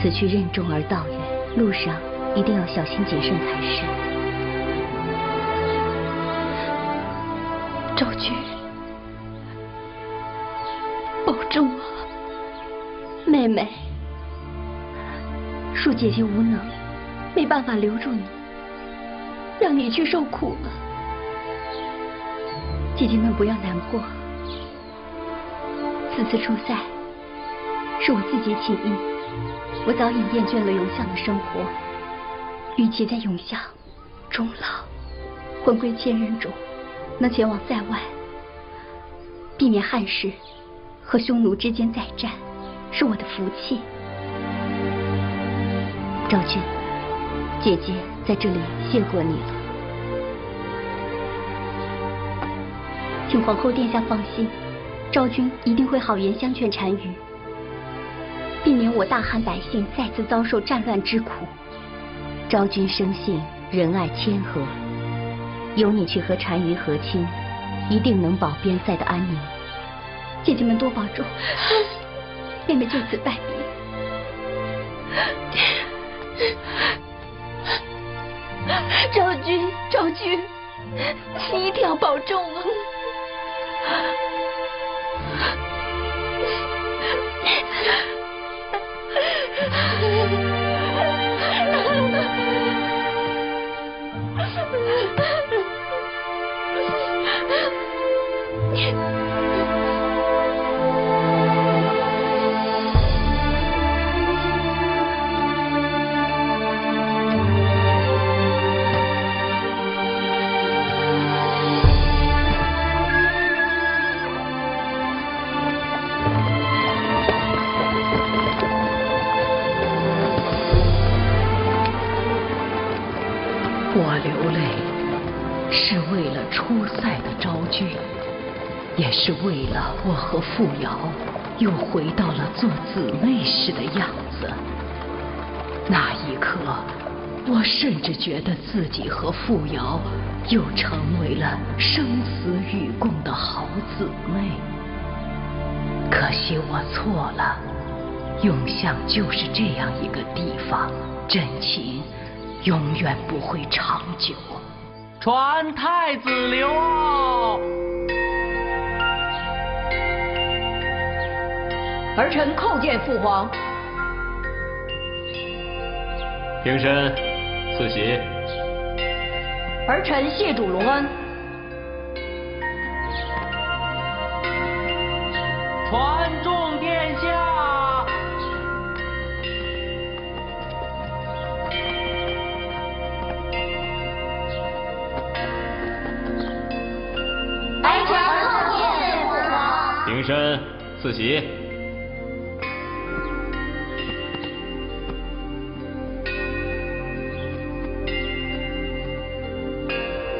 此去任重而道远，路上一定要小心谨慎才是。昭君，保重啊！妹妹，恕姐姐无能，没办法留住你，让你去受苦了。姐姐们不要难过，此次出塞是我自己起意，我早已厌倦了永巷的生活，与其在永巷终老，魂归千人中，能前往塞外，避免汉室和匈奴之间再战，是我的福气。昭君，姐姐在这里谢过你了，请皇后殿下放心，昭君一定会好言相劝单于，避免我大汉百姓再次遭受战乱之苦。昭君生性仁爱谦和，有你去和单于和亲，一定能保边塞的安宁。姐姐们多保重，妹妹就此拜别。昭君，昭君，你一定要保重啊！我流泪是为了出塞的昭君，也是为了我和傅瑶又回到了做姊妹时的样子。那一刻，我甚至觉得自己和傅瑶又成为了生死与共的好姊妹。可惜我错了，永巷就是这样一个地方，真情永远不会长久。传太子刘骜，儿臣叩见父皇。平身，赐喜。儿臣谢主隆恩。传众殿下。儿臣叩见父皇。平身，赐喜。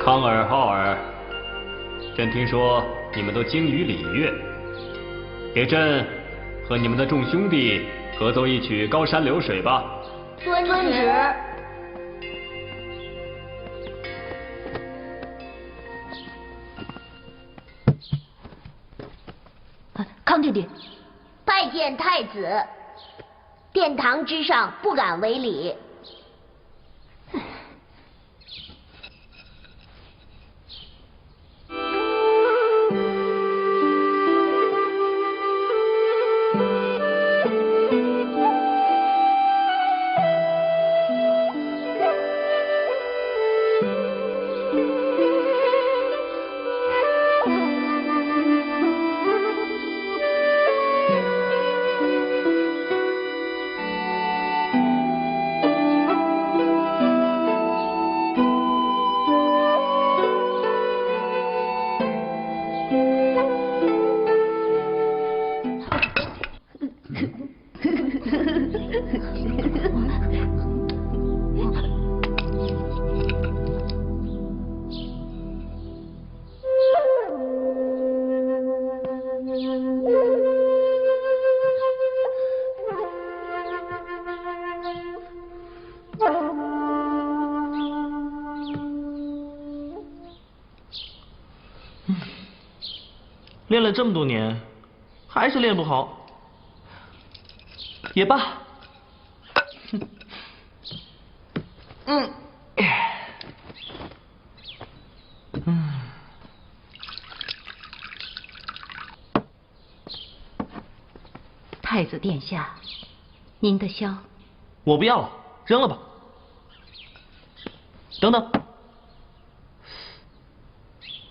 康尔、浩尔，朕听说你们都精于礼乐，给朕和你们的众兄弟合奏一曲《高山流水》吧。遵旨。康弟弟，拜见太子，殿堂之上不敢违礼。练了这么多年，还是练不好。也罢，太子殿下，您的箫。我不要了，扔了吧。等等，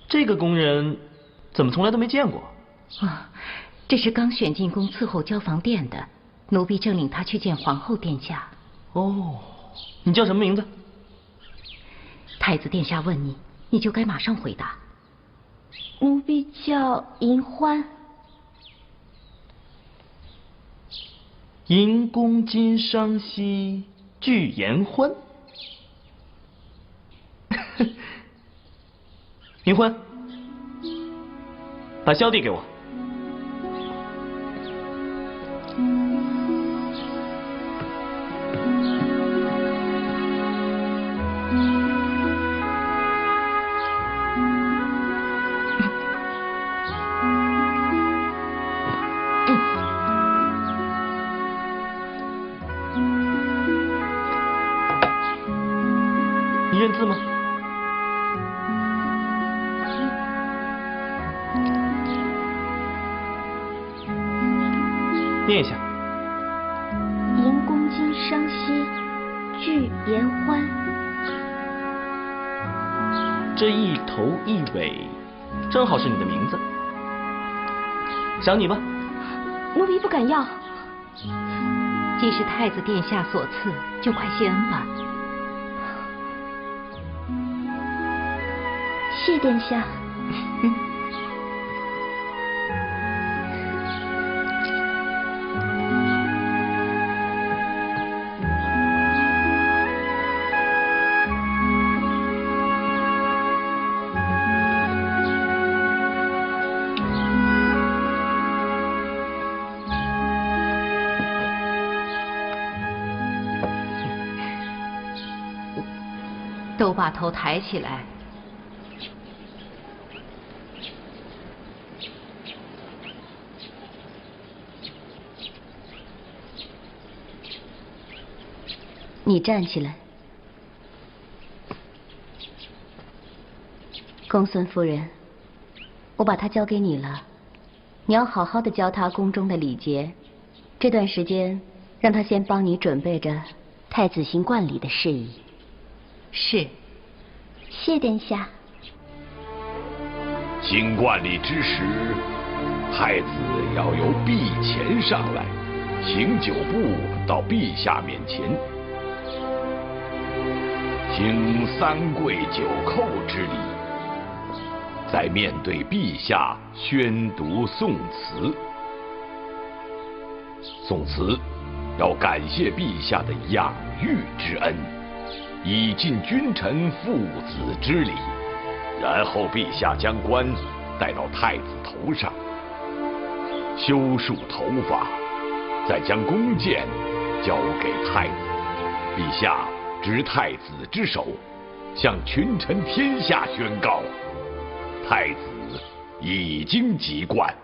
这个宫人怎么从来都没见过？啊，这是刚选进宫伺候交房殿的，奴婢正领他去见皇后殿下。哦，你叫什么名字？太子殿下问你，你就该马上回答。奴婢叫银欢。银宫今商兮聚言欢。银欢，把箫递给我。你认字吗？念一下。银宫今商兮聚言欢。这一头一尾，正好是你的名字。赏你吧。奴婢不敢要。既是太子殿下所赐，就快谢恩吧。谢殿下。都把头抬起来。你站起来。公孙夫人，我把她交给你了，你要好好的教她宫中的礼节。这段时间，让她先帮你准备着太子行冠礼的事宜。是。谢殿下。行冠礼之时，太子要由陛前上来，行9步到陛下面前，行3跪9叩之礼，再面对陛下宣读宋词。宋词要感谢陛下的养育之恩，以尽君臣父子之礼。然后陛下将冠戴到太子头上，修束头发，再将弓箭交给太子。陛下执太子之手，向群臣天下宣告：太子已经及冠。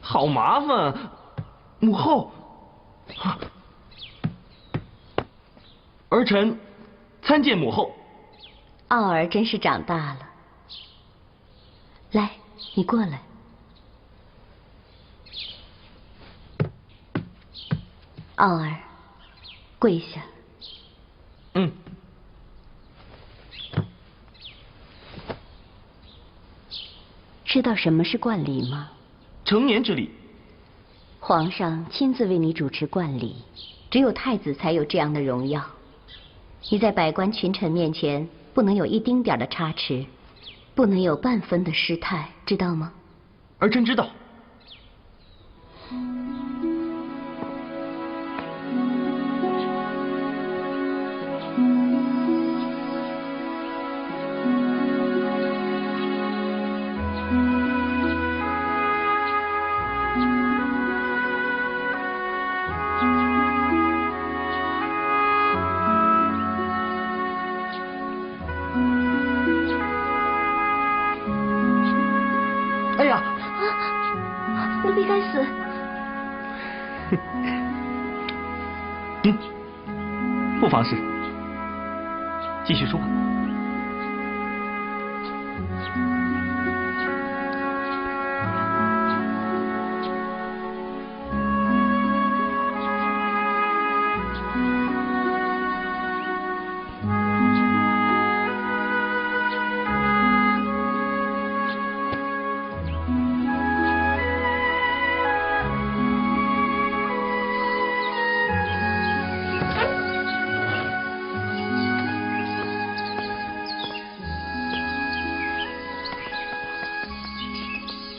好麻烦，母后。儿臣参见母后。傲儿真是长大了。来，你过来。傲儿，跪下。嗯。知道什么是冠礼吗？成年之礼。皇上亲自为你主持冠礼，只有太子才有这样的荣耀。你在百官群臣面前不能有一丁点的差池，不能有半分的失态，知道吗？儿臣知道。不妨事。继续说。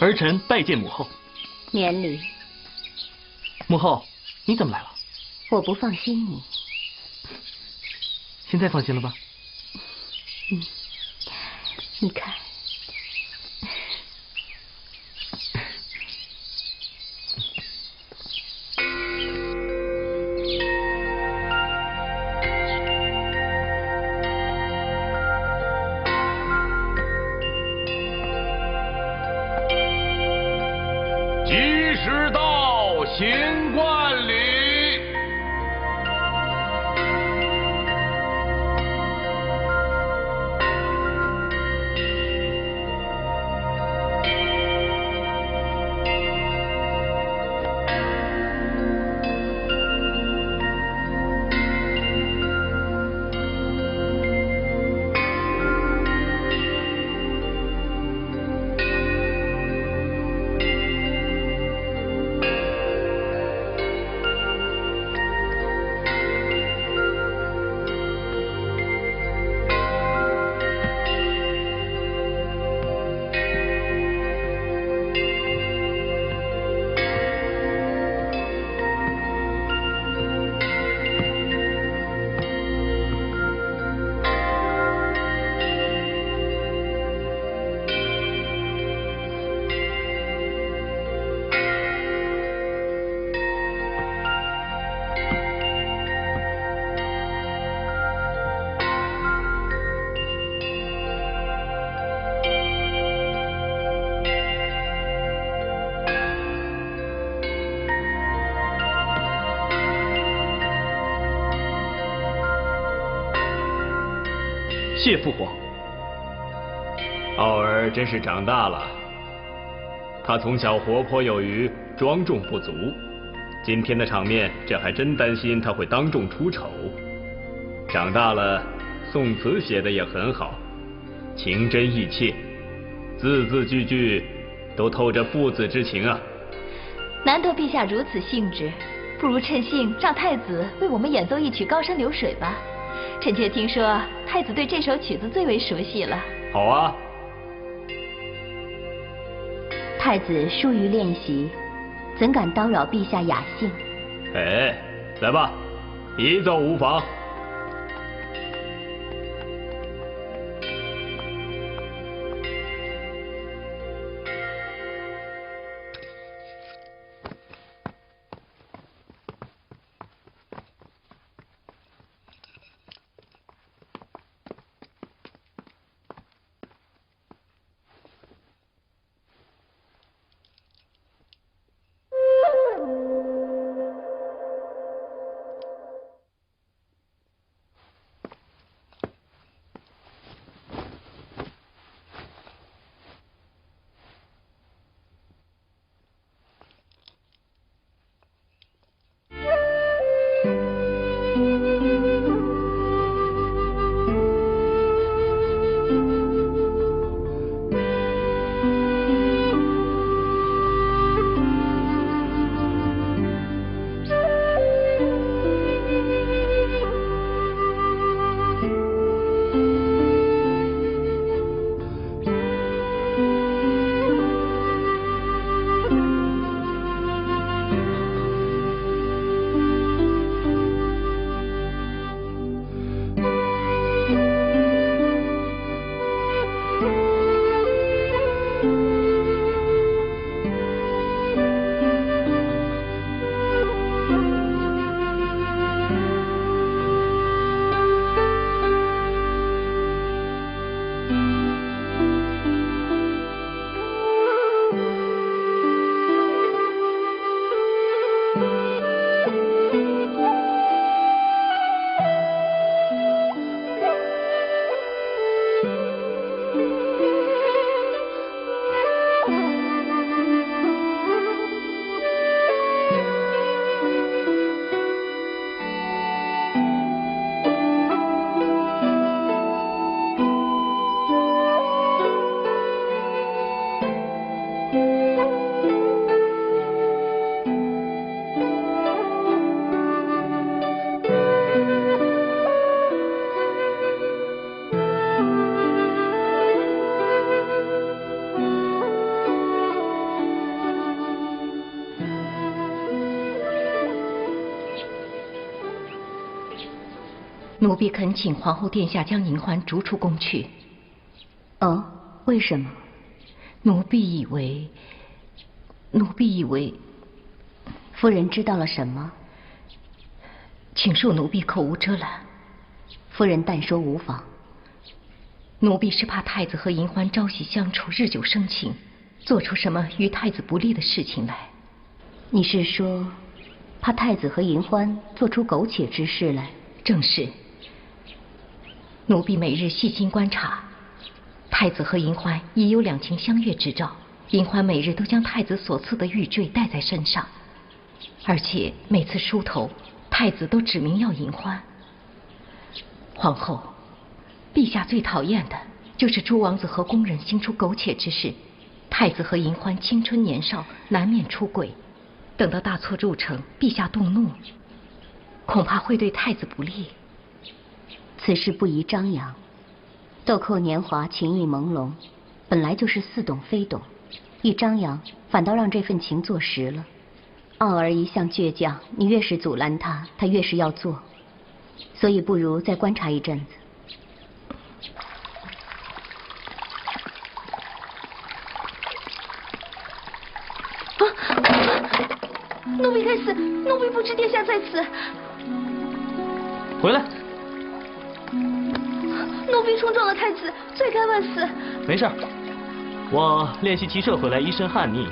儿臣拜见母后。免礼。母后，你怎么来了？我不放心你。现在放心了吧？你看。吉时到，行冠礼。谢父皇。傲儿真是长大了。他从小活泼有余，庄重不足。今天的场面，这还真担心他会当众出丑。长大了，宋词写的也很好，情真意切，字字句句都透着父子之情啊。难得陛下如此兴致，不如趁兴让太子为我们演奏一曲《高山流水》吧。臣妾听说太子对这首曲子最为熟悉了。好啊。太子疏于练习，怎敢叨扰陛下雅兴？哎，来吧，一奏无妨。奴婢恳请皇后殿下将银环逐出宫去。哦，为什么？奴婢以为，夫人知道了什么？请恕奴婢口无遮拦。夫人但说无妨。奴婢是怕太子和银环朝夕相处，日久生情，做出什么与太子不利的事情来。你是说，怕太子和银欢做出苟且之事来？正是。奴婢每日细心观察，太子和银欢已有两情相悦之兆。银欢每日都将太子所赐的玉坠戴在身上，而且每次梳头，太子都指明要银欢。皇后，陛下最讨厌的就是诸王子和宫人行出苟且之事。太子和银欢青春年少，难免出轨。等到大错入城，陛下动怒，恐怕会对太子不利。此事不宜张扬。豆蔻年华，情意朦胧，本来就是似懂非懂，一张扬，反倒让这份情坐实了。傲儿一向倔强，你越是阻拦他，他越是要做，所以不如再观察一阵子。奴婢该死，奴婢不知殿下在此。回来。奴婢冲撞了太子，罪该万死。没事，我练习骑射回来，一身汗腻。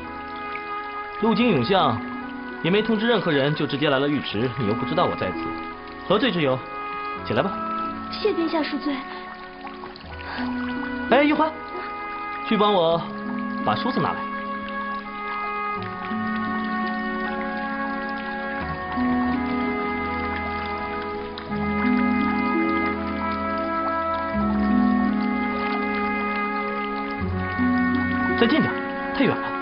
路经永巷，也没通知任何人，就直接来了浴池。你又不知道我在此，何罪之有？起来吧。谢殿下恕罪。哎，玉环，去帮我把梳子拿来。再近点，太远了。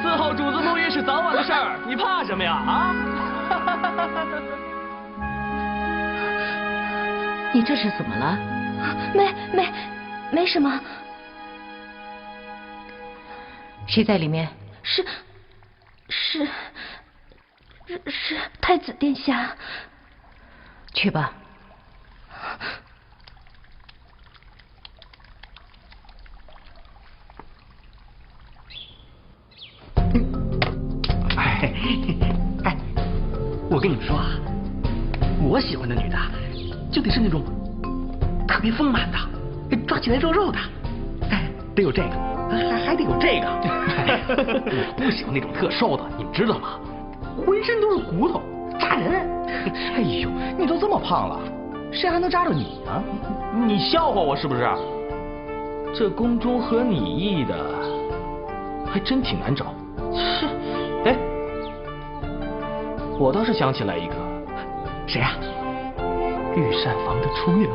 伺候主子沐浴是早晚的事儿，你怕什么呀？啊！你这是怎么了？没什么。谁在里面？是太子殿下。去吧。哎，我跟你们说啊，我喜欢的女的就得是那种特别丰满的，抓起来肉肉的，哎，得有这个，还得有这个。我不喜欢那种特瘦的，你们知道吗？浑身都是骨头，扎人。哎呦，你都这么胖了，谁还能扎着你啊？你笑话我是不是？这宫中合你意的还真挺难找。是，哎，我倒是想起来一个。谁啊？御膳房的厨娘。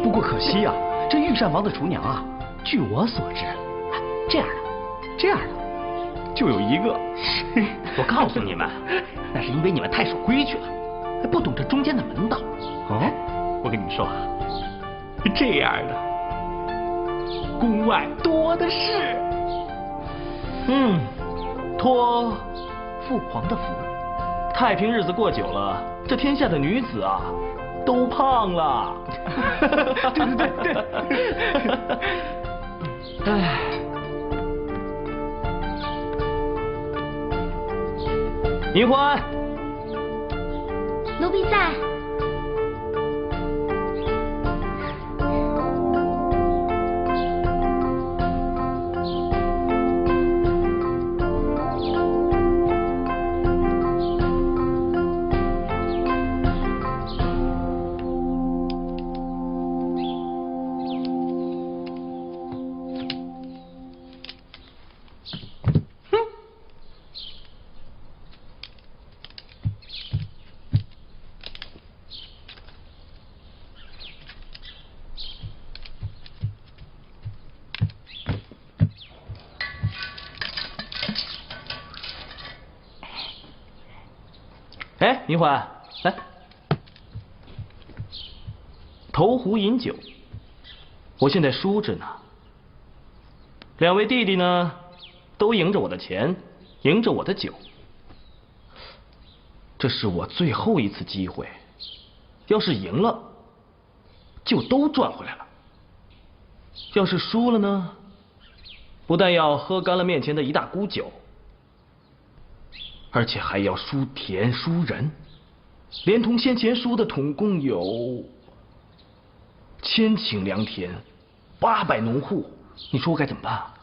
不过可惜啊，这御膳房的厨娘啊，据我所知，这样的就有一个。我告诉你们，那是因为你们太守规矩了，不懂这中间的门道。哦，我跟你们说啊，这样的宫外多的是。托父皇的福，太平日子过久了，这天下的女子啊，都胖了。对。哎，银欢，奴婢在。哎，银环，来，投壶饮酒。我现在输着呢。两位弟弟呢，都赢着我的钱，赢着我的酒。这是我最后一次机会，要是赢了，就都赚回来了；要是输了呢，不但要喝干了面前的一大锅酒，而且还要输田输人，连同先前输的统共有1000顷良田，800农户，你说我该怎么办啊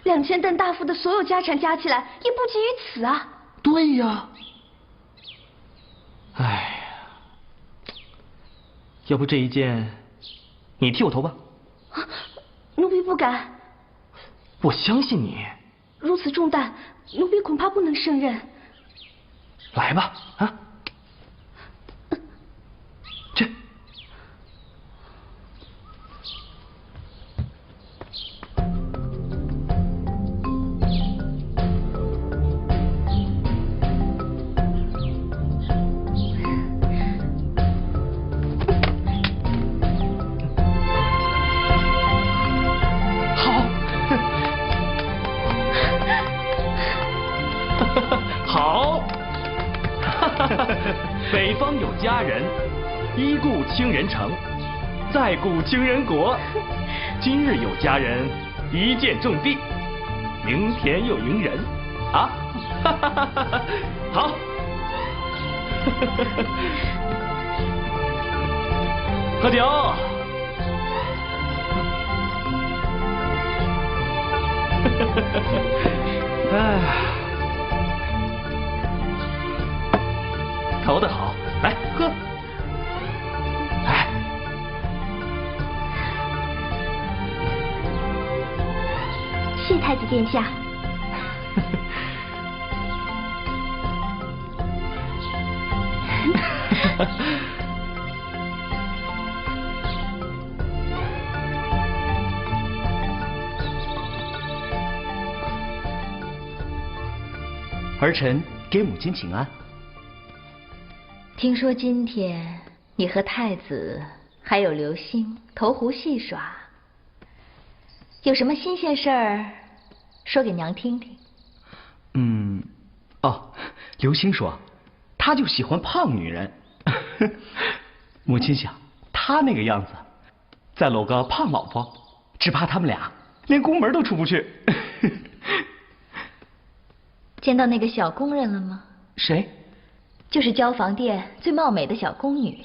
2000邓大夫的所有家产加起来也不及于此啊！对呀，哎呀，要不这一件你替我投吧？奴婢不敢。我相信你。如此重担，奴婢恐怕不能胜任。来吧，啊，去。好，北方有佳人，一顾倾人城，再顾倾人国。今日有佳人，一箭中地，明天又迎人，啊！好，喝酒。哎，投得好，来喝。哎，谢太子殿下。儿臣给母亲请安。听说今天你和太子还有刘星投壶戏耍，有什么新鲜事儿说给娘听听？哦，刘星说，他就喜欢胖女人。母亲想，他那个样子，再搂个胖老婆，只怕他们俩连宫门都出不去。见到那个小宫人了吗？谁？就是交房殿最貌美的小宫女。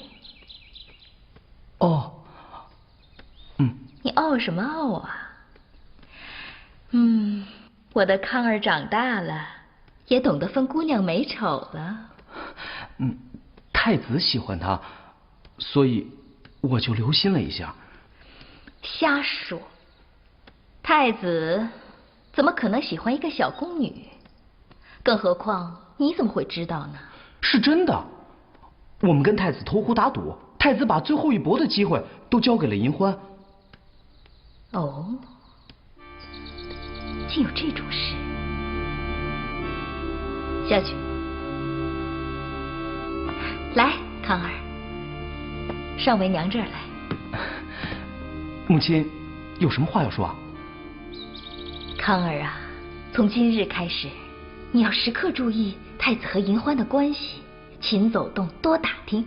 哦，你傲什么傲啊？我的康儿长大了，也懂得分姑娘美丑了。太子喜欢他，所以我就留心了一下。瞎说！太子怎么可能喜欢一个小宫女？更何况你怎么会知道呢？是真的，我们跟太子投壶打赌，太子把最后一搏的机会都交给了银欢。哦，竟有这种事！下去。来，康儿，上为娘这儿来。母亲，有什么话要说啊？康儿啊，从今日开始，你要时刻注意太子和银欢的关系，勤走动，多打听，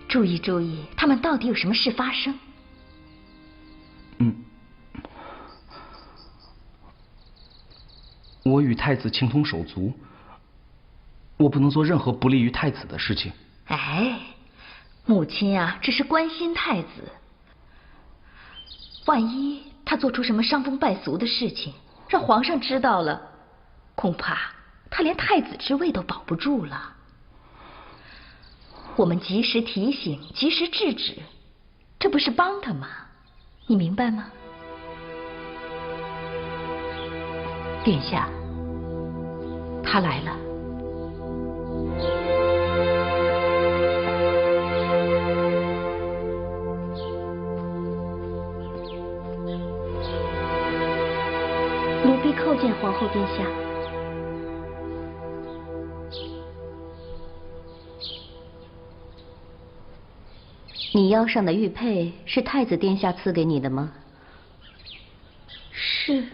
注意注意他们到底有什么事发生。我与太子情同手足，我不能做任何不利于太子的事情。哎，母亲啊，只是关心太子，万一他做出什么伤风败俗的事情，让皇上知道了，恐怕他连太子之位都保不住了。我们及时提醒，及时制止，这不是帮他吗？你明白吗？殿下，他来了。奴婢叩见皇后殿下。你腰上的玉佩是太子殿下赐给你的吗？是。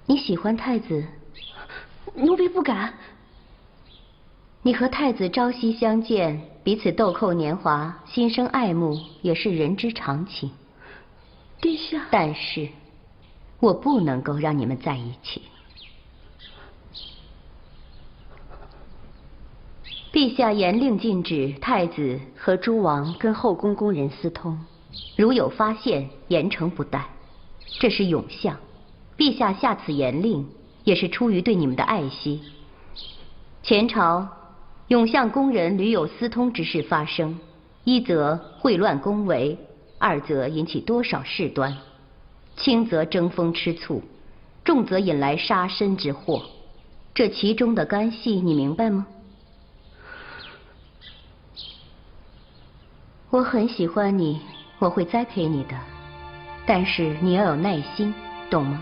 你喜欢太子？奴婢不敢。你和太子朝夕相见，彼此豆蔻年华，心生爱慕，也是人之常情。殿下。但是，我不能够让你们在一起。陛下严令禁止太子和诸王跟后宫宫人私通，如有发现，严惩不贷。这是永相，陛下下此严令，也是出于对你们的爱惜。前朝永相宫人屡有私通之事发生，一则秽乱宫闱，二则引起多少事端，轻则争风吃醋，重则引来杀身之祸。这其中的干系，你明白吗？我很喜欢你，我会栽培你的，但是你要有耐心，懂吗？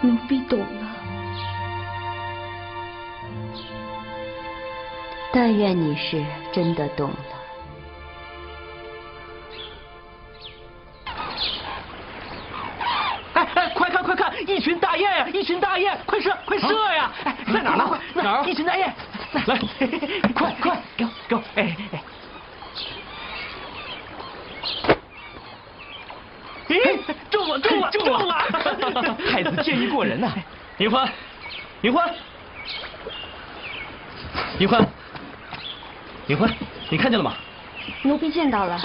奴婢懂了。但愿你是真的懂了。哎，快看快看，一群大雁呀，一群大雁，快射快射呀！哎，在哪儿呢？哪儿？一群大雁，来，快快，给我，哎。哎，中了！太子剑艺过人呐！云欢，云欢，云欢，云欢，你看见了吗？奴婢见到了。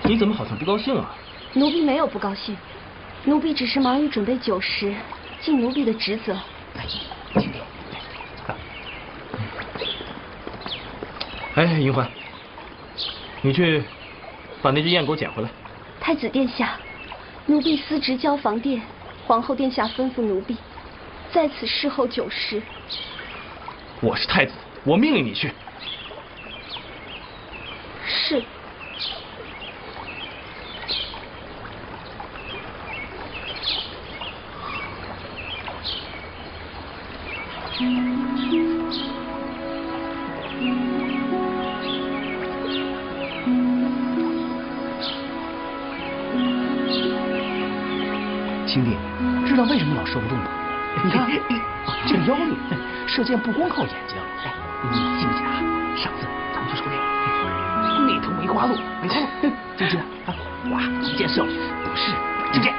你怎么好像不高兴啊？奴婢没有不高兴，奴婢只是忙于准备酒食，尽奴婢的职责。哎，云欢，你去把那只雁给我捡回来。太子殿下，奴婢司职交房殿，皇后殿下吩咐奴婢在此侍候酒食。我是太子，我命令你去。是。兄弟，知道为什么老射不动吗？你看，这个妖女射箭不光靠眼睛。哎，你记不记得啊？上次咱们去狩猎，那头梅花鹿，记不记得啊？哇，一箭射，不是，就这样。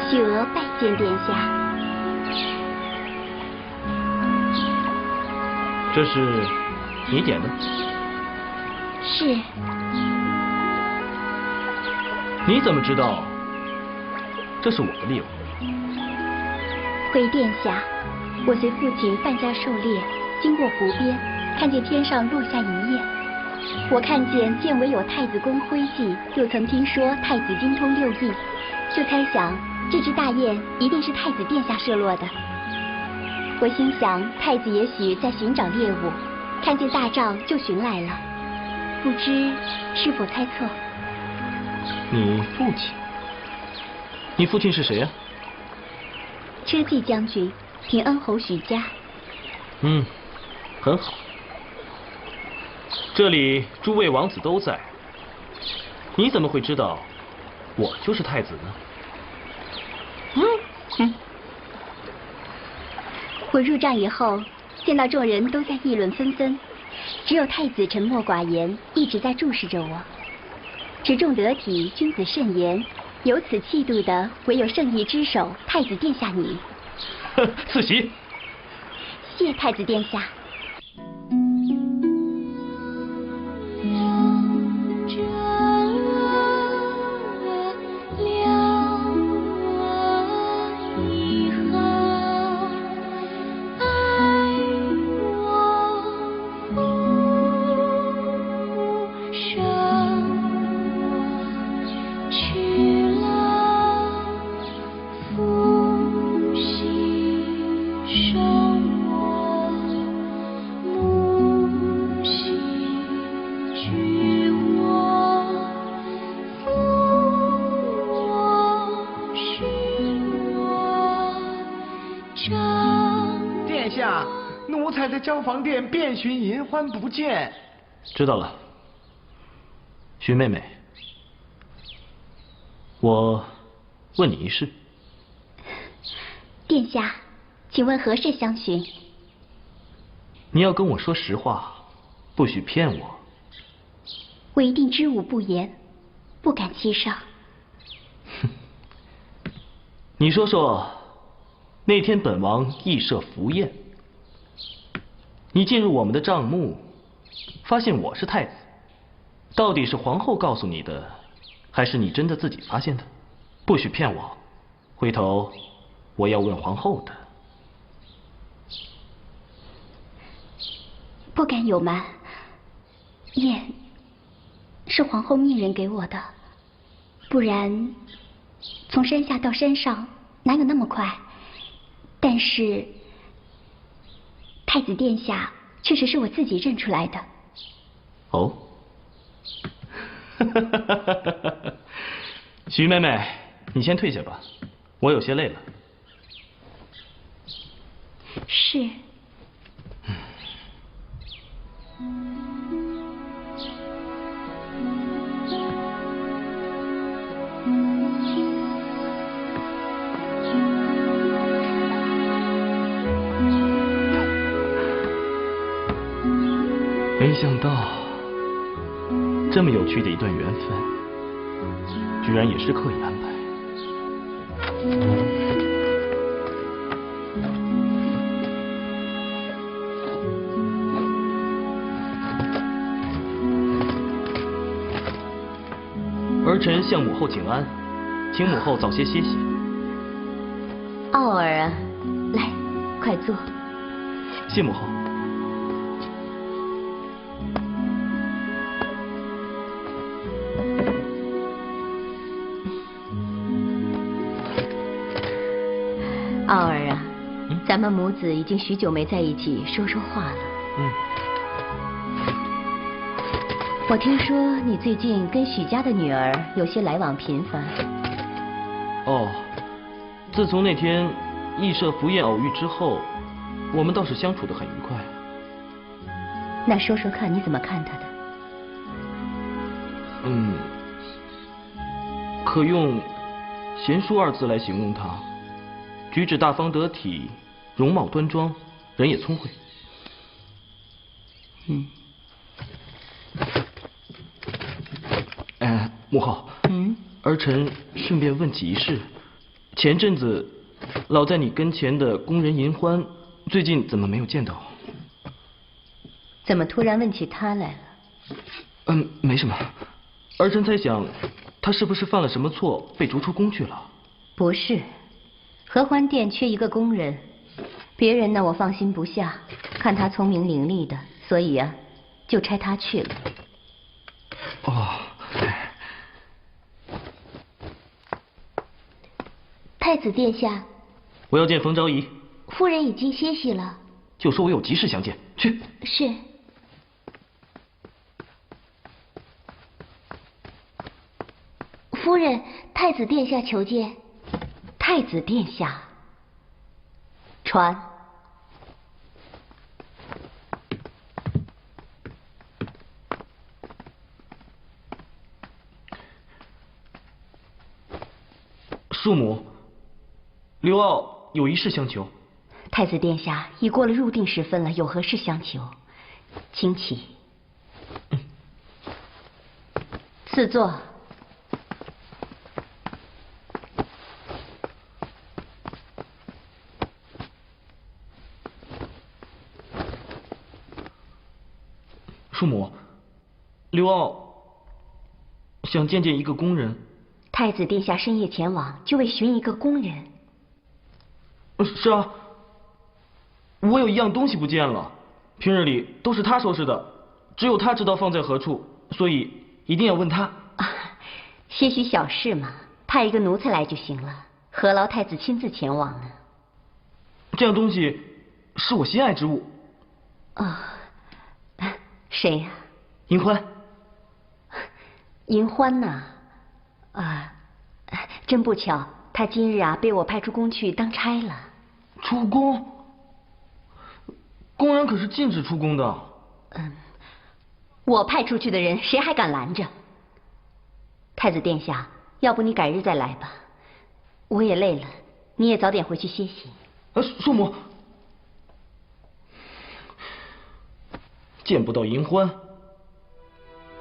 雪娥拜见殿下。这是你点的？是。你怎么知道这是我的猎物？回殿下，我随父亲范家狩猎，经过湖边，看见天上落下一雁。我看见箭尾有太子宫徽记，又曾听说太子精通六艺，就猜想这只大雁一定是太子殿下射落的。我心想，太子也许在寻找猎物，看见大帐就寻来了，不知是否猜错？你父亲？你父亲是谁呀？车骑将军，平恩侯许家。很好。这里诸位王子都在，你怎么会知道我就是太子呢？我入帐以后，见到众人都在议论纷纷，只有太子沉默寡言，一直在注视着我。持重得体，君子慎言，有此气度的，唯有圣意之首太子殿下你。赐席。谢太子殿下。生我母。殿下，奴才在交房殿遍寻银欢不见。知道了，徐妹妹，我问你一事。殿下，请问何事相询？你要跟我说实话，不许骗我。我一定知无不言，不敢欺上。你说说，那天本王羿射伏宴，你进入我们的帐幕，发现我是太子，到底是皇后告诉你的，还是你真的自己发现的？不许骗我，回头我要问皇后的。不敢有瞒，宴是皇后命人给我的，不然从山下到山上哪有那么快？但是太子殿下确实是我自己认出来的。哦，徐妹妹，你先退下吧，我有些累了。是。没想到，这么有趣的一段缘分，居然也是刻意安排。儿臣向母后请安，请母后早些歇息。傲儿啊，来，快坐。谢母后。傲儿啊，咱们母子已经许久没在一起说说话了。我听说你最近跟许家的女儿有些来往频繁。哦，自从那天羿射伏宴偶遇之后，我们倒是相处得很愉快。那说说看，你怎么看她的？可用贤淑二字来形容她。举止大方得体，容貌端庄，人也聪慧。母后，儿臣顺便问起一事，前阵子老在你跟前的宫人银欢，最近怎么没有见到？怎么突然问起他来了？没什么，儿臣猜想，他是不是犯了什么错，被逐出宫去了？不是。合欢殿缺一个工人，别人呢我放心不下，看他聪明伶俐的，所以啊，就差他去了。哦，太子殿下，我要见冯昭仪。夫人已经歇息了。就说我有急事相见，去。是。夫人，太子殿下求见。太子殿下，传。庶母，刘骜有一事相求。太子殿下，已过了入定时分了，有何事相求？请起。赐座。庶母，刘骜想见见一个宫人。太子殿下深夜前往，就为寻一个宫人。是啊，我有一样东西不见了，平日里都是他收拾的，只有他知道放在何处，所以一定要问他。些许小事嘛，派一个奴才来就行了，何劳太子亲自前往呢？这样东西是我心爱之物。谁呀？银欢。银欢呐，真不巧，他今日啊被我派出宫去当差了。出宫？公然可是禁止出宫的。我派出去的人，谁还敢拦着？太子殿下，要不你改日再来吧，我也累了，你也早点回去歇息。庶母，见不到银欢，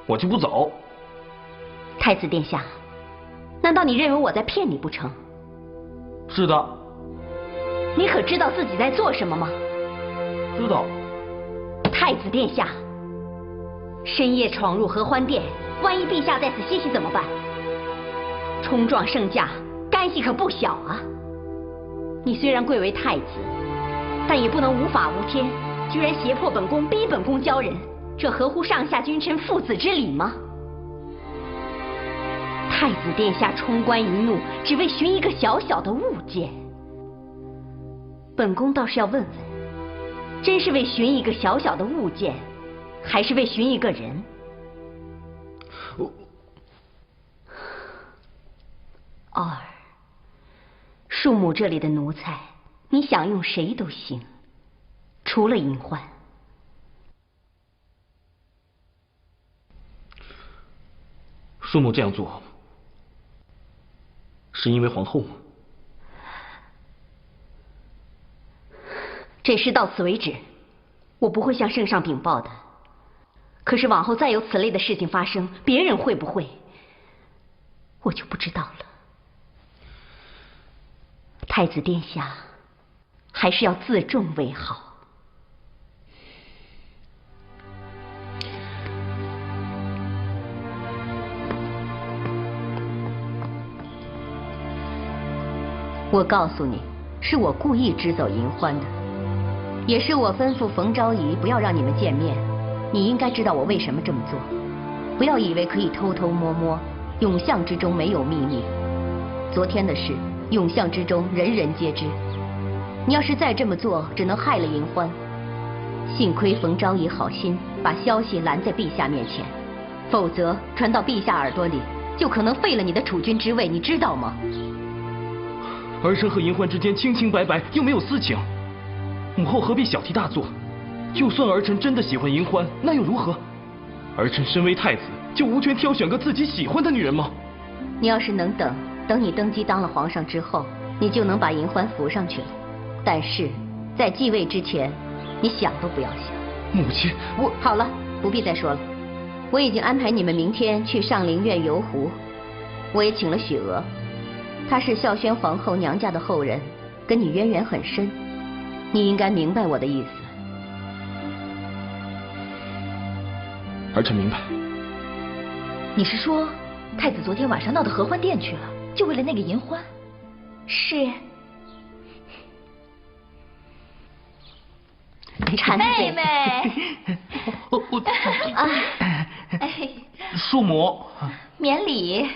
我就不走。太子殿下，难道你认为我在骗你不成？是的。你可知道自己在做什么吗？知道。太子殿下，深夜闯入合欢殿，万一陛下在此歇息怎么办？冲撞圣驾，干系可不小啊！你虽然贵为太子，但也不能无法无天，居然胁迫本宫，逼本宫交人，这合乎上下君臣父子之礼吗？太子殿下冲冠一怒，只为寻一个小小的物件。本宫倒是要问问，真是为寻一个小小的物件，还是为寻一个人？傲儿，庶母这里的奴才，你想用谁都行，除了银欢。庶母这样做，是因为皇后吗？这事到此为止，我不会向圣上禀报的。可是往后再有此类的事情发生，别人会不会，我就不知道了。太子殿下，还是要自重为好。我告诉你，是我故意支走银欢的。也是我吩咐冯昭仪不要让你们见面，你应该知道我为什么这么做。不要以为可以偷偷摸摸，永巷之中没有秘密。昨天的事，永巷之中人人皆知。你要是再这么做，只能害了银欢。幸亏冯昭仪好心把消息拦在陛下面前，否则传到陛下耳朵里，就可能废了你的储君之位，你知道吗？儿臣和银欢之间清清白白，又没有私情。母后何必小题大做？就算儿臣真的喜欢银欢，那又如何？儿臣身为太子，就无权挑选个自己喜欢的女人吗？你要是能等你登基当了皇上之后，你就能把银欢扶上去了。但是在继位之前，你想都不要想。母亲，我好了，不必再说了。我已经安排你们明天去上林苑游湖，我也请了许娥，她是孝宣皇后娘家的后人，跟你渊源很深。你应该明白我的意思。儿臣明白。你是说，太子昨天晚上闹到合欢殿去了，就为了那个银欢？是。馋妹妹。庶母。免礼。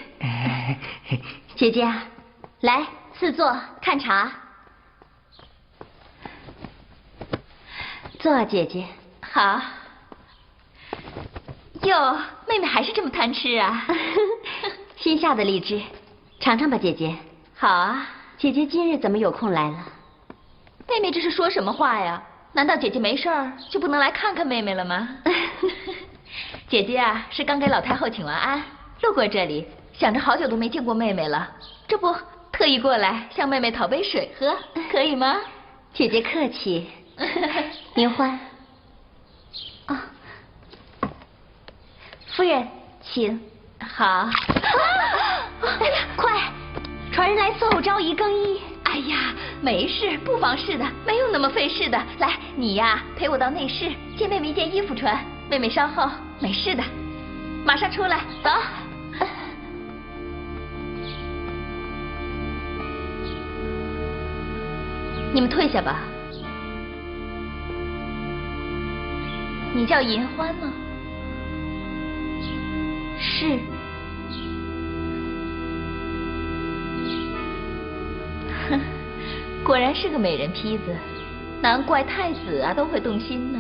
姐姐，来赐座看茶。坐，姐姐。好。哟，妹妹还是这么贪吃啊？新下的荔枝，尝尝吧，姐姐。好啊。姐姐今日怎么有空来了？妹妹这是说什么话呀？难道姐姐没事儿就不能来看看妹妹了吗？姐姐啊，是刚给老太后请完安，路过这里，想着好久都没见过妹妹了，这不特意过来向妹妹讨杯水喝，可以吗？姐姐客气。银欢。啊，夫人，请。好。快，传人来伺候昭仪更衣。哎呀，没事，不妨事的，没有那么费事的。来，你呀，陪我到内室借妹妹一件衣服穿，妹妹稍后没事的，马上出来，走。你们退下吧。你叫银欢吗？是。哼，果然是个美人坯子，难怪太子啊都会动心呢。